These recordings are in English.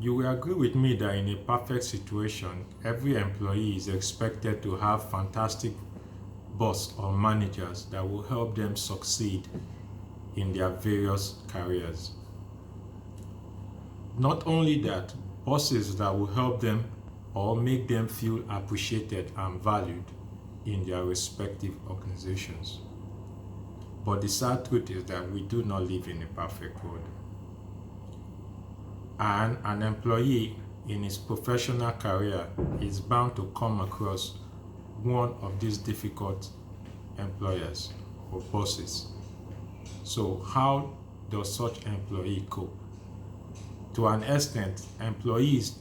You will agree with me that in a perfect situation, every employee is expected to have fantastic boss or managers that will help them succeed in their various careers. Not only that, bosses that will help them or make them feel appreciated and valued in their respective organizations. But the sad truth is that we do not live in a perfect world. And an employee in his professional career is bound to come across one of these difficult employers or bosses. So, how does such employee cope? To an extent, employees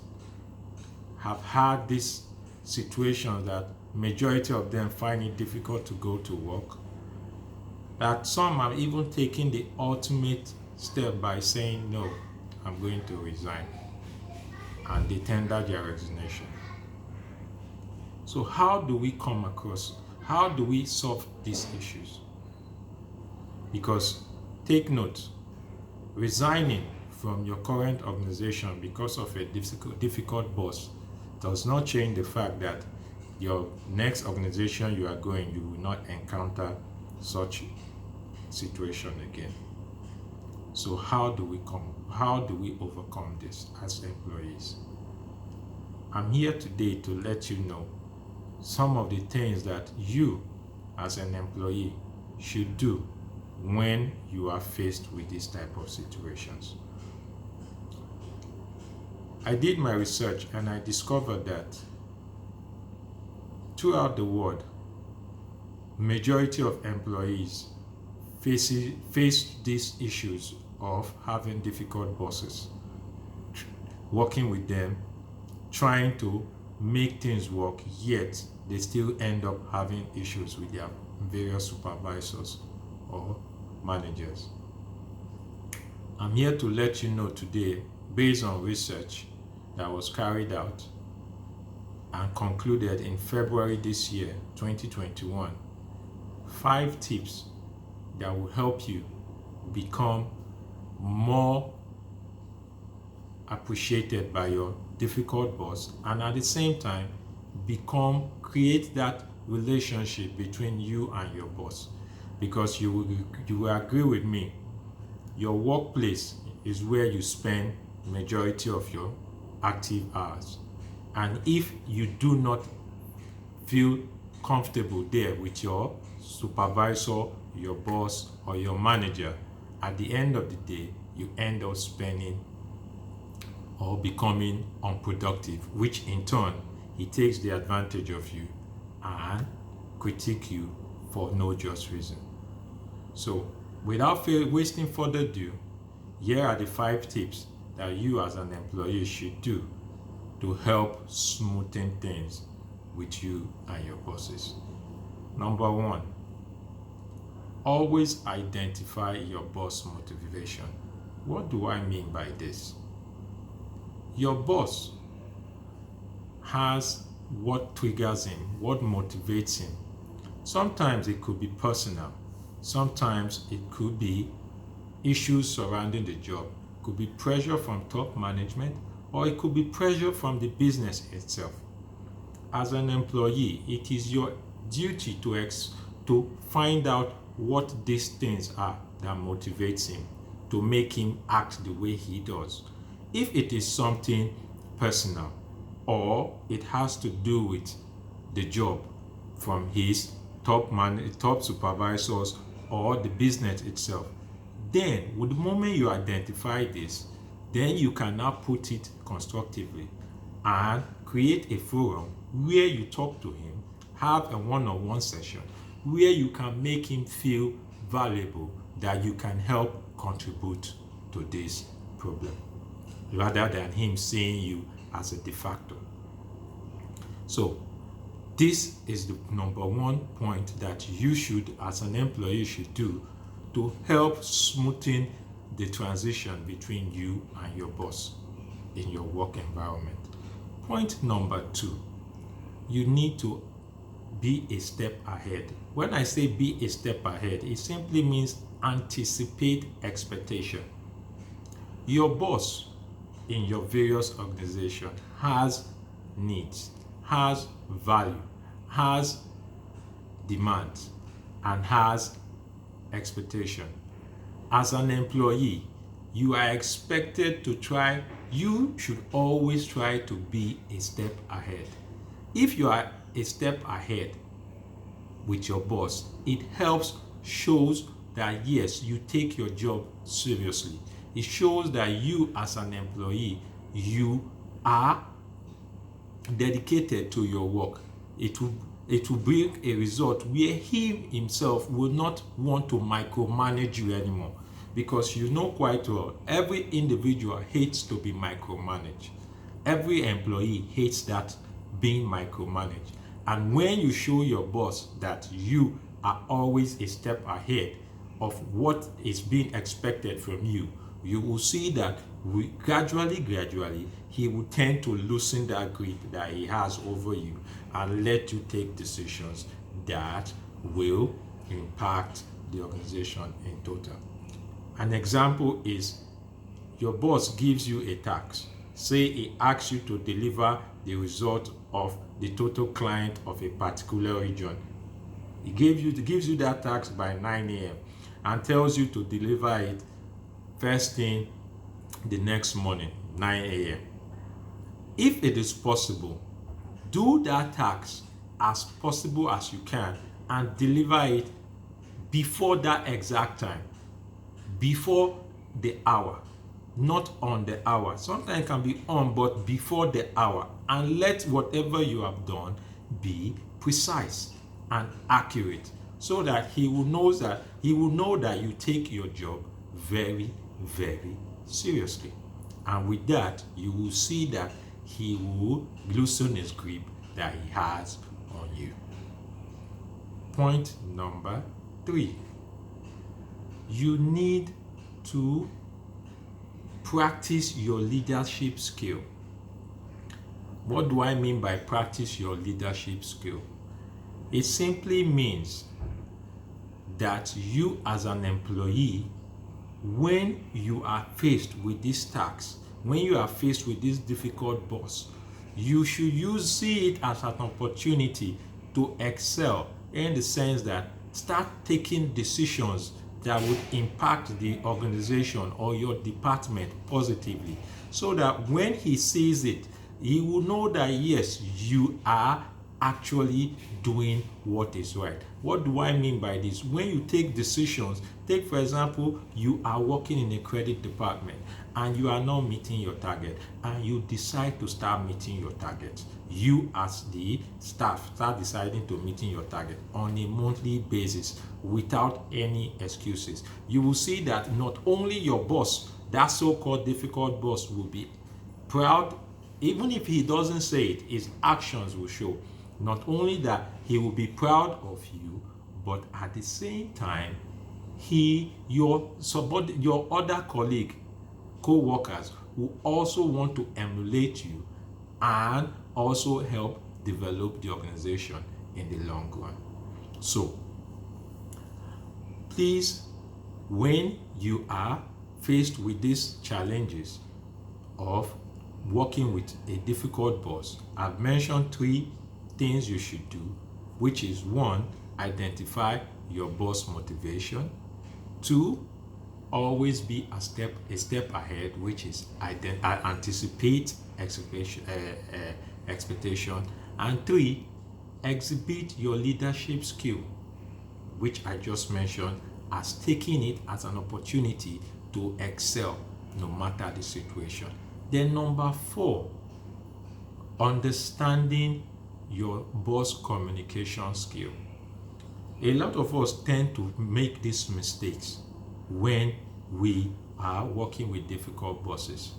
have had this situation that majority of them find it difficult to go to work, that some have even taken the ultimate step by saying, no, I'm going to resign, and they tender their resignation. So how do we how do we solve these issues? Because take note, resigning from your current organization because of a difficult boss does not change the fact that your next organization you are going, you will not encounter such situation again. So how do we overcome this as employees? I'm here today to let you know some of the things that you as an employee should do when you are faced with this type of situations. I did my research and I discovered that throughout the world, majority of employees face these issues of having difficult bosses, working with them, trying to make things work, yet they still end up having issues with their various supervisors or managers. I'm here to let you know today, based on research that was carried out and concluded in February this year, 2021, 5 tips that will help you become more appreciated by your difficult boss, and at the same time create that relationship between you and your boss. Because you will agree with me, your workplace is where you spend majority of your active hours, and if you do not feel comfortable there with your supervisor, your boss, or your manager, at the end of the day you end up spending or becoming unproductive, which in turn he takes the advantage of you and critique you for no just reason. So without wasting further ado, here are the 5 tips that you as an employee should do to help smoothen things with you and your bosses. Number 1, always identify your boss motivation. What do I mean by this? Your boss has what triggers him, what motivates him. Sometimes it could be personal, sometimes it could be issues surrounding the job, it could be pressure from top management, or it could be pressure from the business itself. As an employee, it is your duty to find out what these things are that motivates him to make him act the way he does. If it is something personal or it has to do with the job from his top supervisors or the business itself, then with the moment you identify this, then you can now put it constructively and create a forum where you talk to him, have a one-on-one session where you can make him feel valuable, that you can help contribute to this problem, rather than him seeing you as a de facto. So this is the number 1 point that you should, as an employee, should do to help smoothen the transition between you and your boss in your work environment. Point number 2, you need to be a step ahead. When I say be a step ahead, it simply means anticipate expectation. Your boss in your various organization has needs, has value, has demands, and has expectation. As an employee, you are expected to you should always try to be a step ahead. If you are a step ahead with your boss, it shows that yes, you take your job seriously. It shows that you as an employee, you are dedicated to your work. It will bring a result where he himself will not want to micromanage you anymore, because you know quite well every individual hates to be micromanaged. Every employee hates that, being micromanaged. And when you show your boss that you are always a step ahead of what is being expected from you, you will see that gradually he will tend to loosen that grip that he has over you and let you take decisions that will impact the organization in total. An example is your boss gives you a task. Say he asks you to deliver the result of the total client of a particular region. He gives you that task by 9 a.m. and tells you to deliver it first thing the next morning, 9 a.m. If it is possible, do that task as possible as you can and deliver it before that exact time, before the hour, not on the hour. Sometimes it can be on, but before the hour. And let whatever you have done be precise and accurate, so that he will know that you take your job very, very seriously. And with that, you will see that he will loosen his grip that he has on you. Point number 3. You need to practice your leadership skill. What do I mean by practice your leadership skill? It simply means that you as an employee, when you are faced with this task, when you are faced with this difficult boss, you should see it as an opportunity to excel, in the sense that start taking decisions that would impact the organization or your department positively, so that when he sees it, he will know that yes, you are actually doing what is right. What do I mean by this? When you take decisions, take for example, you are working in a credit department and you are not meeting your target, and you decide to start meeting your target. You as the staff start deciding to meeting your target on a monthly basis without any excuses. You will see that not only your boss, that so-called difficult boss, will be proud. Even if he doesn't say it, his actions will show. Not only that, he will be proud of you, but at the same time, your other colleague, co-workers, will also want to emulate you and also help develop the organization in the long run. So, please, when you are faced with these challenges of working with a difficult boss, I've mentioned 3 things you should do, which is 1, identify your boss motivation. 2, always be a step ahead, which is anticipate expectation. And 3, exhibit your leadership skill, which I just mentioned, as taking it as an opportunity to excel no matter the situation. Then number 4, understanding your boss communication skill. A lot of us tend to make these mistakes when we are working with difficult bosses.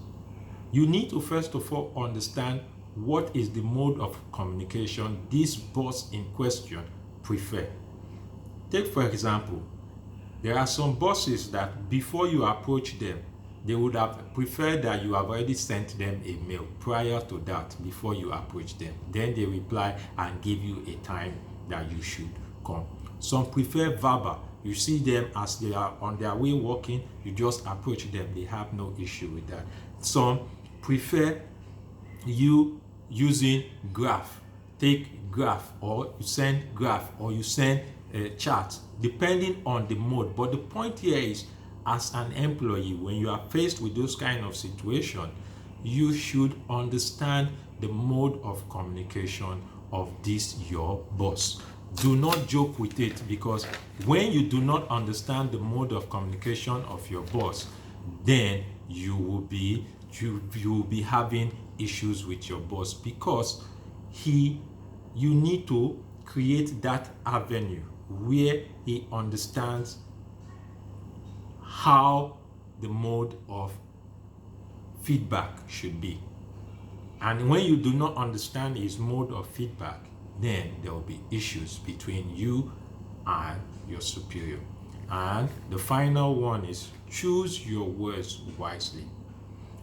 You need to first of all understand what is the mode of communication this boss in question prefer. Take for example, there are some bosses that before you approach them, they would have preferred that you have already sent them a mail prior to that before you approach them. Then they reply and give you a time that you should come. Some prefer verbal. You see them as they are on their way walking, you just approach them. They have no issue with that. Some prefer you using graph, take graph, or you send graph, or you send a chart, depending on the mode. But the point here is, as an employee, when you are faced with those kind of situation, you should understand the mode of communication of this your boss. Do not joke with it, because when you do not understand the mode of communication of your boss, then you will be having issues with your boss, because you need to create that avenue where he understands how the mode of feedback should be. And when you do not understand his mode of feedback, then there will be issues between you and your superior. And the final one is, choose your words wisely.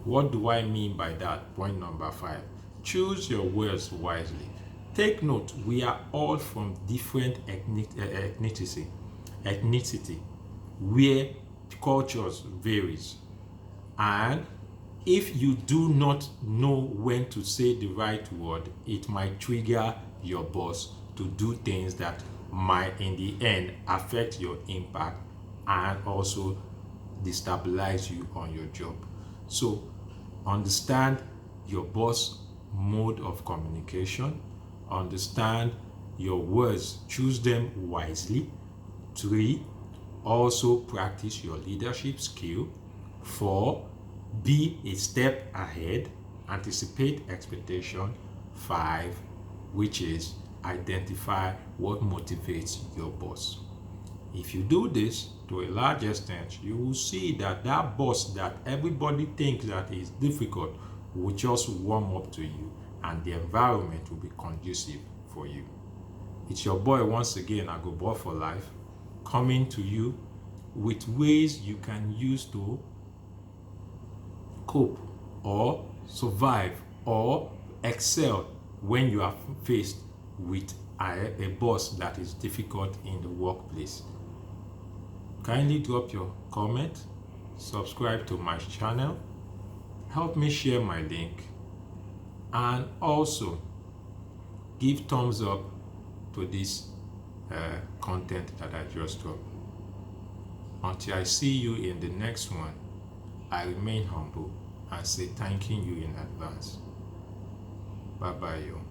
What do I mean by that? Point number 5. Choose your words wisely. Take note, we are all from different ethnicity, where cultures varies. And if you do not know when to say the right word, it might trigger your boss to do things that might in the end affect your impact and also destabilize you on your job. So understand your boss mode of communication, understand your words, choose them wisely. 3, also practice your leadership skill. 4, be a step ahead, anticipate expectation. 5, which is identify what motivates your boss. If you do this to a large extent, you will see that that boss that everybody thinks that is difficult will just warm up to you, and the environment will be conducive for you. It's your boy once again, Agobo for Life, coming to you with ways you can use to cope or survive or excel when you are faced with a boss that is difficult in the workplace. Kindly drop your comment, subscribe to my channel, help me share my link, and also give thumbs up to this content that I just dropped. Until I see you in the next one, I remain humble and say thanking you in advance. Bye bye, you.